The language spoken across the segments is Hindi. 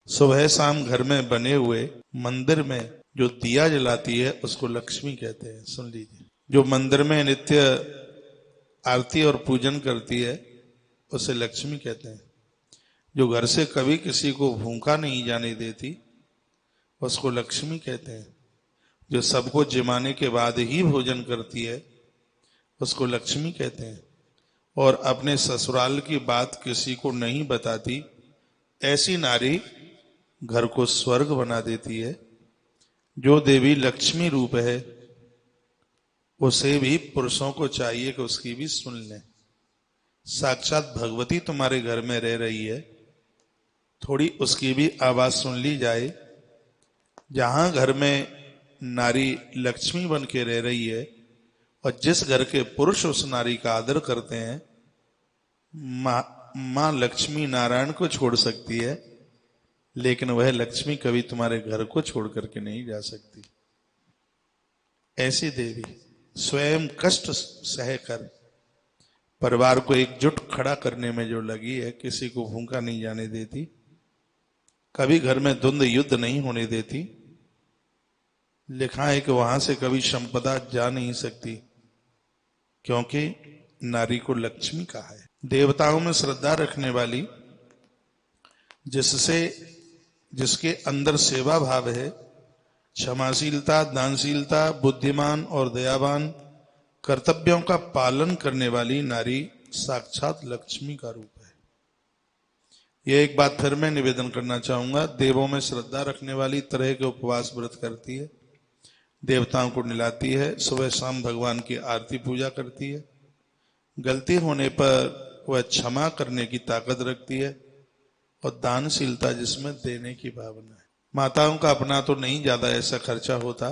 सुबह शाम घर में बने हुए मंदिर में जो दिया जलाती है उसको लक्ष्मी कहते हैं। सुन लीजिए, जो मंदिर में नित्य आरती और पूजन करती है उसे लक्ष्मी कहते हैं। जो घर से कभी किसी को भूखा नहीं जाने देती उसको लक्ष्मी कहते हैं। जो सबको जिमाने के बाद ही भोजन करती है उसको लक्ष्मी कहते हैं। और अपने ससुराल की बात किसी को नहीं बताती, ऐसी नारी घर को स्वर्ग बना देती है। जो देवी लक्ष्मी रूप है उसे भी पुरुषों को चाहिए कि उसकी भी सुन लें। साक्षात भगवती तुम्हारे घर में रह रही है, थोड़ी उसकी भी आवाज सुन ली जाए। जहां घर में नारी लक्ष्मी बन के रह रही है और जिस घर के पुरुष उस नारी का आदर करते हैं, मां लक्ष्मी नारायण को छोड़ सकती है, लेकिन वह लक्ष्मी कभी तुम्हारे घर को छोड़ करके नहीं जा सकती। ऐसी देवी स्वयं कष्ट सहकर परिवार को एकजुट खड़ा करने में जो लगी है, किसी को भूखा नहीं जाने देती, कभी घर में द्वंद्व युद्ध नहीं होने देती। लिखा है कि वहां से कभी संपदा जा नहीं सकती, क्योंकि नारी को लक्ष्मी कहा है। देवताओं में श्रद्धा रखने वाली, जिसके अंदर सेवा भाव है, क्षमाशीलता, दानशीलता, बुद्धिमान और दयावान, कर्तव्यों का पालन करने वाली नारी साक्षात लक्ष्मी का रूप है। यह एक बात फिर मैं निवेदन करना चाहूंगा। देवों में श्रद्धा रखने वाली तरह के उपवास व्रत करती है, देवताओं को निलाती है, सुबह शाम भगवान की आरती पूजा करती है, गलती होने पर वह क्षमा करने की ताकत रखती है, और दानशीलता जिसमें देने की भावना है। माताओं का अपना तो नहीं ज्यादा ऐसा खर्चा होता,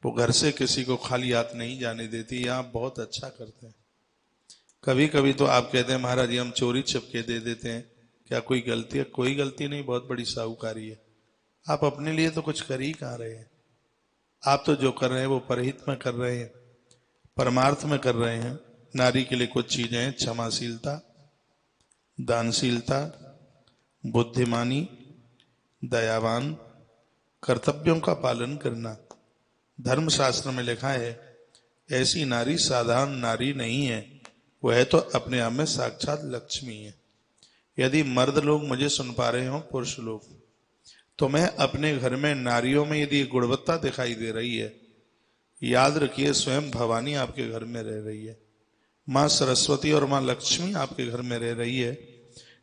वो घर से किसी को खाली हाथ नहीं जाने देती। यहाँ बहुत अच्छा करते हैं। कभी कभी तो आप कहते हैं महाराज जी हम चोरी छिपके दे देते हैं, क्या कोई गलती है? कोई गलती नहीं, बहुत बड़ी साहूकारी है। आप अपने लिए तो कुछ कर ही कहाँ रहे हैं। आप तो जो कर रहे हैं वो परहित में कर रहे हैं, परमार्थ में कर रहे हैं। नारी के लिए कुछ चीजें हैं, क्षमाशीलता, दानशीलता, बुद्धिमानी, दयावान, कर्तव्यों का पालन करना। धर्मशास्त्र में लिखा है ऐसी नारी साधारण नारी नहीं है, वह तो अपने आप में साक्षात लक्ष्मी है। यदि मर्द लोग मुझे सुन पा रहे हो, पुरुष लोग, तो मैं अपने घर में नारियों में यदि गुणवत्ता दिखाई दे रही है, याद रखिए स्वयं भवानी आपके घर में रह रही है, माँ सरस्वती और माँ लक्ष्मी आपके घर में रह रही है।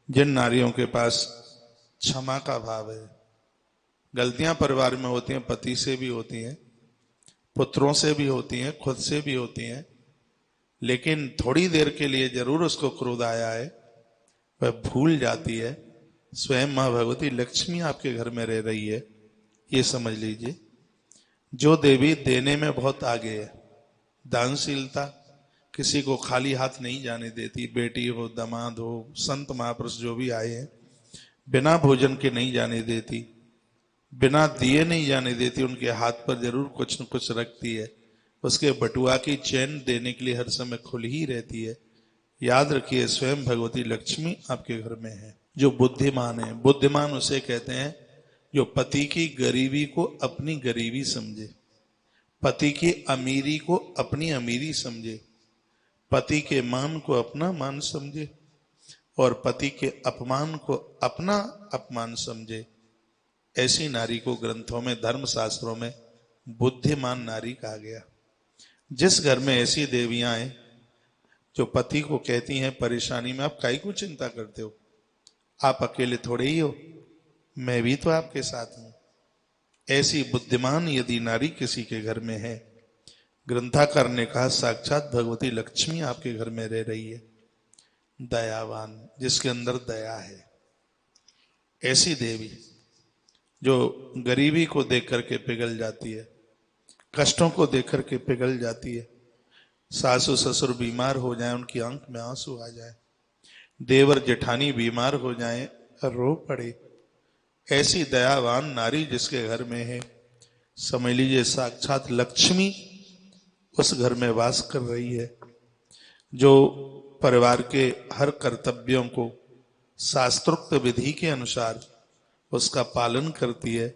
जिन नारियों के पास क्षमा का भाव है, गलतियां परिवार में होती हैं, पति से भी होती हैं, पुत्रों से भी होती हैं, खुद से भी होती हैं, लेकिन थोड़ी देर के लिए जरूर उसको क्रोध आया है, वह भूल जाती है। स्वयं मां भगवती लक्ष्मी आपके घर में रह रही है, ये समझ लीजिए। जो देवी देने में बहुत आगे है, दानशीलता, किसी को खाली हाथ नहीं जाने देती, बेटी हो, दामाद हो, संत महापुरुष जो भी आए हैं, बिना भोजन के नहीं जाने देती, बिना दिए नहीं जाने देती, उनके हाथ पर जरूर कुछ न कुछ रखती है। उसके बटुआ की चैन देने के लिए हर समय खुली ही रहती है। याद रखिए स्वयं भगवती लक्ष्मी आपके घर में है। जो बुद्धिमान है, बुद्धिमान उसे कहते हैं जो पति की गरीबी को अपनी गरीबी समझे, पति की अमीरी को अपनी अमीरी समझे, पति के मान को अपना मान समझे, और पति के अपमान को अपना अपमान समझे। ऐसी नारी को ग्रंथों में, धर्मशास्त्रों में बुद्धिमान नारी कहा गया। जिस घर में ऐसी देवियां हैं जो पति को कहती हैं परेशानी में आप काहे को चिंता करते हो, आप अकेले थोड़े ही हो, मैं भी तो आपके साथ हूं। ऐसी बुद्धिमान यदि नारी किसी के घर में है, ग्रंथाकार ने कहा साक्षात भगवती लक्ष्मी आपके घर में रह रही है। दयावान, जिसके अंदर दया है, ऐसी देवी जो गरीबी को देख करके पिघल जाती है, कष्टों को देख करके पिघल जाती है, सासु ससुर बीमार हो जाए उनकी आंख में आंसू आ जाए, देवर जेठानी बीमार हो जाए रो पड़े, ऐसी दयावान नारी जिसके घर में है, समझ लीजिए साक्षात लक्ष्मी उस घर में वास कर रही है। जो परिवार के हर कर्तव्यों को शास्त्रोक्त विधि के अनुसार उसका पालन करती है,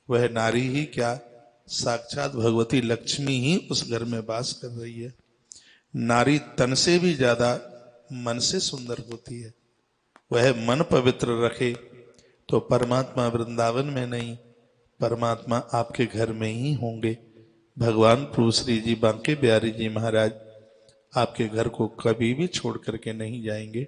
वह नारी ही क्या, साक्षात भगवती लक्ष्मी ही उस घर में वास कर रही है। नारी तन से भी ज्यादा मन से सुंदर होती है। वह मन पवित्र रखे तो परमात्मा वृंदावन में नहीं, परमात्मा आपके घर में ही होंगे। भगवान प्रभु श्री जी बांके बिहारी जी महाराज आपके घर को कभी भी छोड़ करके नहीं जाएंगे।